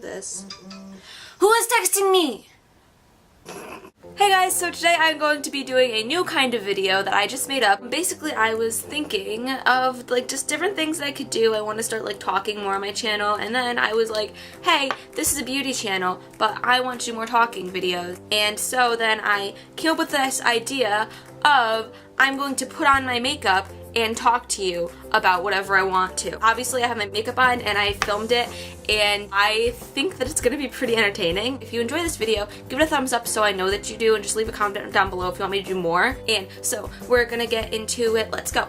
This. Who is texting me? Hey guys, so today I'm going to be doing a new kind of video that I just made up. Basically, I was thinking of like just different things that I could do. I want to start like talking more on my channel, and then I was like, hey, this is a beauty channel, but I want to do more talking videos. And so then I came up with this idea of I'm going to put on my makeup and talk to you about whatever I want to. Obviously, I have my makeup on and I filmed it, and I think that it's gonna be pretty entertaining. If you enjoy this video, give it a thumbs up so I know that you do, and just leave a comment down below if you want me to do more. And so we're gonna get into it. Let's go.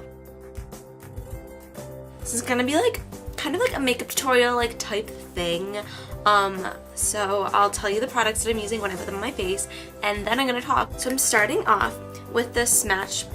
This is gonna be like kind of like a makeup tutorial like type thing. So I'll tell you the products that I'm using when I put them on my face, and then I'm gonna talk. So I'm starting off with the Smash.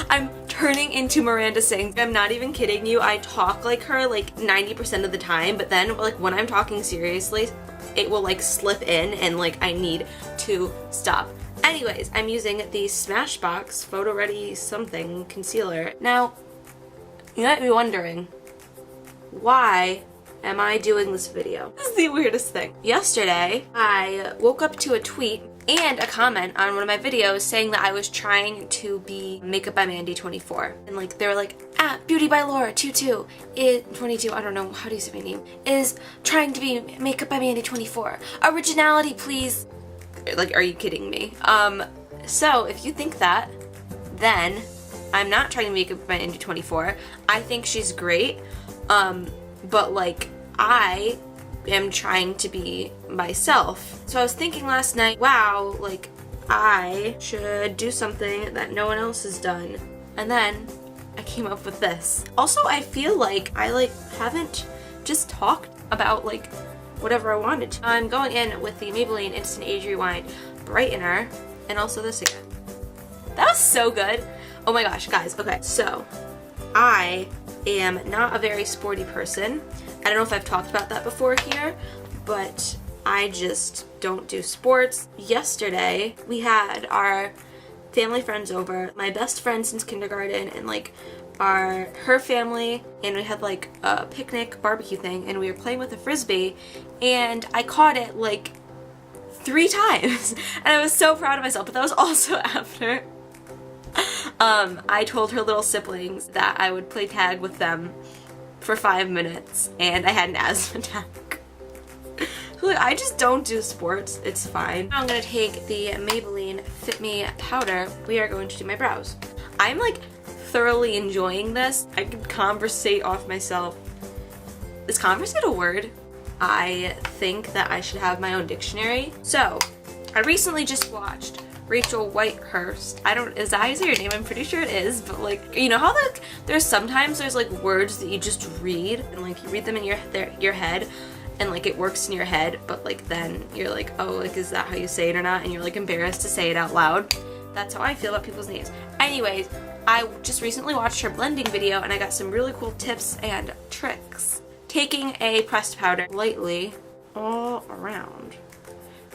I'm turning into Miranda Sings. I'm not even kidding you. I talk like her like 90% of the time, but then like when I'm talking seriously, it will like slip in and like I need to stop. Anyways, I'm using the Smashbox Photo Ready something concealer. Now, you might be wondering, why am I doing this video? This is the weirdest thing. Yesterday, I woke up to a tweet and a comment on one of my videos saying that I was trying to be Makeup by Mandy 24. And like they were like, beautybylaur22 is 22, I don't know, how do you say my name, is trying to be Makeup by Mandy 24. Originality, please. Like, are you kidding me? So if you think that, then I'm not trying to be Makeup by Mandy 24. I think she's great. But like, I am trying to be myself. So I was thinking last night, wow, like I should do something that no one else has done. And then I came up with this. Also, I feel like I like haven't just talked about like whatever I wanted to. I'm going in with the Maybelline Instant Age Rewind Brightener, and also this again. That was so good. Oh my gosh, guys. Okay, so I am not a very sporty person. I don't know if I've talked about that before here, but I just don't do sports. Yesterday, we had our family friends over, my best friend since kindergarten, and like her family, and we had like a picnic barbecue thing, and we were playing with a frisbee, and I caught it like 3 times, and I was so proud of myself. But that was also after I told her little siblings that I would play tag with them for 5 minutes, and I had an asthma attack. Look, I just don't do sports. It's fine. Now I'm gonna take the Maybelline Fit Me powder. We are going to do my brows. I'm like thoroughly enjoying this. I could conversate off myself. Is conversate a word? I think that I should have my own dictionary. So, I recently just watched Rachel Whitehurst. Is that how you say your name? I'm pretty sure it is, but like, you know how like there's like words that you just read, and like you read them in your head, and like it works in your head, but like then you're like, oh, like is that how you say it or not? And you're like embarrassed to say it out loud. That's how I feel about people's names. Anyways, I just recently watched her blending video, and I got some really cool tips and tricks. Taking a pressed powder lightly all around.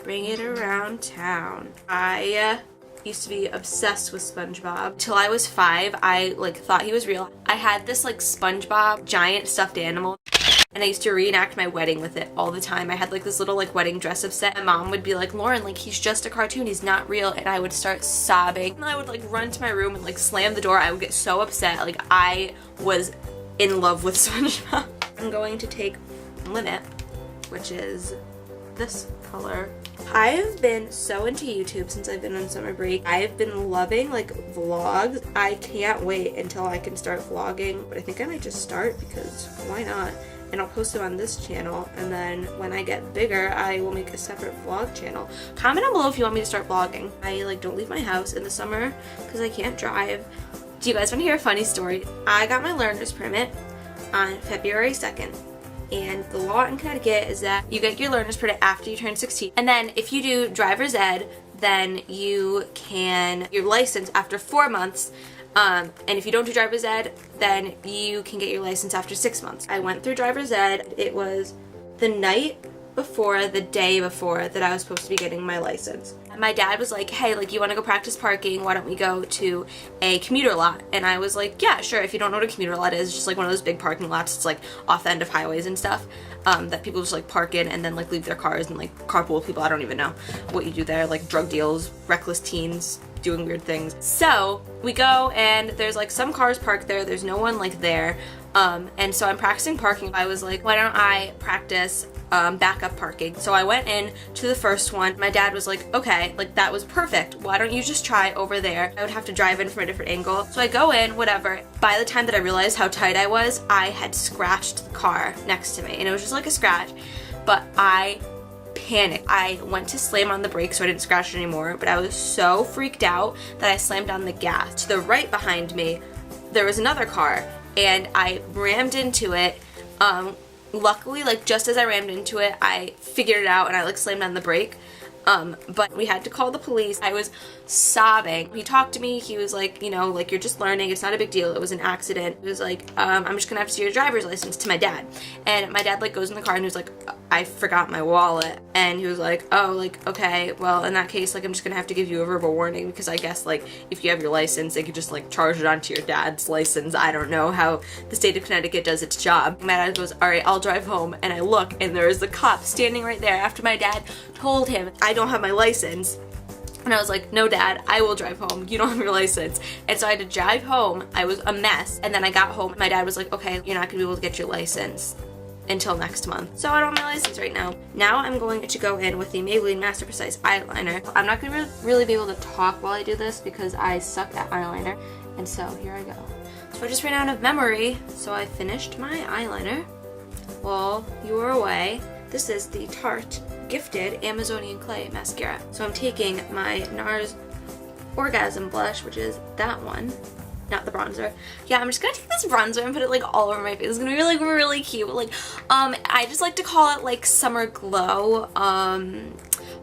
Bring it around town. I used to be obsessed with SpongeBob. Till I was 5, I like thought he was real. I had this like SpongeBob giant stuffed animal, and I used to reenact my wedding with it all the time. I had like this little like wedding dress up set. My mom would be like, Lauren, like he's just a cartoon, he's not real. And I would start sobbing. And I would like run to my room and like slam the door. I would get so upset. Like I was in love with SpongeBob. I'm going to take Limit, which is this color. I have been so into YouTube since I've been on summer break. I've been loving like vlogs. I can't wait until I can start vlogging, but I think I might just start because why not? And I'll post them on this channel, and then when I get bigger, I will make a separate vlog channel. Comment down below if you want me to start vlogging. I like don't leave my house in the summer because I can't drive. Do you guys want to hear a funny story? I got my learner's permit on February 2nd. And the law in Connecticut is that you get your learner's permit after you turn 16. And then if you do driver's ed, then you can, your license after 4 months. And if you don't do driver's ed, then you can get your license after 6 months. I went through driver's ed. It was the night before, the day before that I was supposed to be getting my license. my dad was like, hey, like, you want to go practice parking? Why don't we go to a commuter lot? And I was like, yeah, sure. If you don't know what a commuter lot is, it's just like one of those big parking lots. It's like off the end of highways and stuff, that people just like park in and then like leave their cars and like carpool with people. I don't even know what you do there, like drug deals, reckless teens doing weird things. So we go and there's like some cars parked there. There's no one like there. And so I'm practicing parking. I was like, why don't I practice backup parking? So I went in to the first one. My dad was like, okay, like that was perfect. Why don't you just try over there? I would have to drive in from a different angle. So I go in, whatever. By the time that I realized how tight I was, I had scratched the car next to me, and it was just like a scratch, but I panicked. I went to slam on the brakes so I didn't scratch it anymore, but I was so freaked out that I slammed on the gas. To the right behind me, there was another car, and I rammed into it. Luckily, like just as I rammed into it, I figured it out and I like slammed on the brake. But we had to call the police. I was sobbing. He talked to me. He was like, you know, like, you're just learning. It's not a big deal. It was an accident. He was like, I'm just gonna have to see your driver's license, to my dad. And my dad like goes in the car and he was like, I forgot my wallet. And he was like, oh, like, okay, well, in that case, like, I'm just gonna have to give you a verbal warning, because I guess like if you have your license, they could just like charge it onto your dad's license. I don't know how the state of Connecticut does its job. My dad goes, all right, I'll drive home. And I look and there is the cop standing right there after my dad told him I don't have my license. And I was like, no, Dad, I will drive home. You don't have your license. And so I had to drive home. I was a mess. And then I got home. My dad was like, okay, you're not gonna be able to get your license until next month. So I don't have my license right now. Now I'm going to go in with the Maybelline Master Precise eyeliner. I'm not gonna really be able to talk while I do this because I suck at eyeliner. And so here I go. So I just ran out of memory. So I finished my eyeliner while you were away. This is the Tarte Gifted Amazonian Clay Mascara. So I'm taking my NARS Orgasm Blush, which is that one, not the bronzer. Yeah, I'm just gonna take this bronzer and put it like all over my face. It's gonna be like really cute. Like, I just like to call it like summer glow,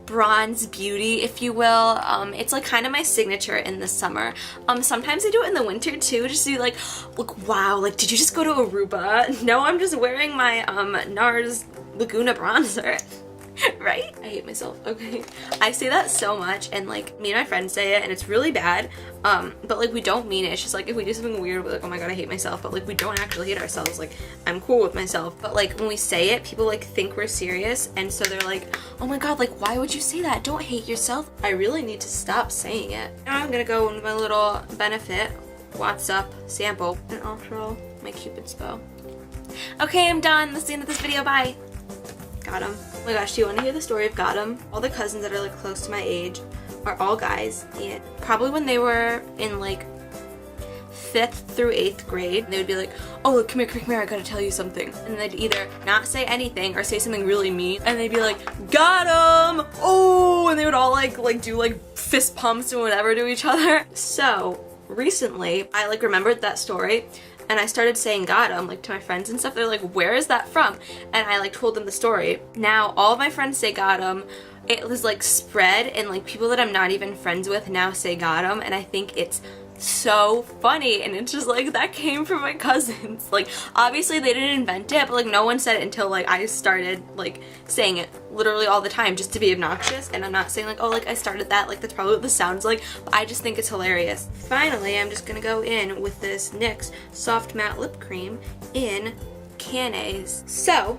bronze beauty, if you will. It's like kind of my signature in the summer. Sometimes I do it in the winter too, just to be like, look, wow, like, did you just go to Aruba? No, I'm just wearing my NARS Laguna bronzer. Right? I hate myself, okay? I say that so much, and like me and my friends say it and it's really bad, but like we don't mean it. It's just like if we do something weird, we're like, oh my god, I hate myself, but like we don't actually hate ourselves. Like, I'm cool with myself, but like when we say it, people like think we're serious, and so they're like, oh my god, like why would you say that? Don't hate yourself. I really need to stop saying it. Now I'm gonna go with my little Benefit What's Up sample, and also my Cupid's bow. Okay, I'm done. That's the end of this video. Bye. Got him. Oh my gosh, do you want to hear the story of Got him? All the cousins that are like close to my age are all guys, and probably when they were in like 5th through 8th grade, they would be like, oh look, come here, I gotta tell you something. And they'd either not say anything or say something really mean, and they'd be like, got him! Oh! And they would all like do like fist pumps and whatever to each other. So recently, I like remembered that story, and I started saying got him, like, to my friends and stuff. They're like, where is that from? And I like told them the story. Now all of my friends say got him. It was like spread, and like people that I'm not even friends with now say got him, and I think it's so funny. And it's just like, that came from my cousins. Like, obviously they didn't invent it, but like no one said it until like I started like saying it literally all the time just to be obnoxious. And I'm not saying like, oh, like I started that, like that's probably what this sounds like, but I just think it's hilarious. Finally, I'm just gonna go in with this NYX Soft Matte Lip Cream in Canaise. So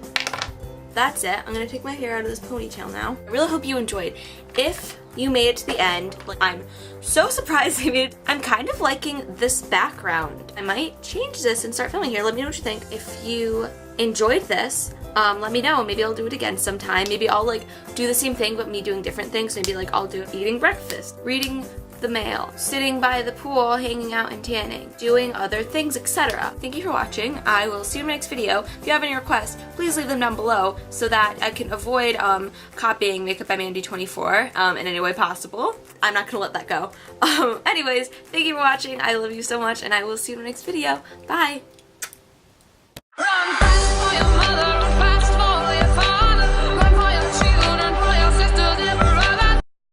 that's it. I'm gonna take my hair out of this ponytail now. I really hope you enjoyed. If you made it to the end, like, I'm so surprised I made it. I'm kind of liking this background. I might change this and start filming here. Let me know what you think. If you enjoyed this, let me know. Maybe I'll do it again sometime. Maybe I'll like do the same thing but me doing different things. Maybe like I'll do eating breakfast, reading the mail, sitting by the pool, hanging out and tanning, doing other things, etc. Thank you for watching. I will see you in my next video. If you have any requests, please leave them down below so that I can avoid copying Makeup by Mandy 24 in any way possible. I'm not gonna let that go. Anyways, thank you for watching. I love you so much, and I will see you in the next video. Bye!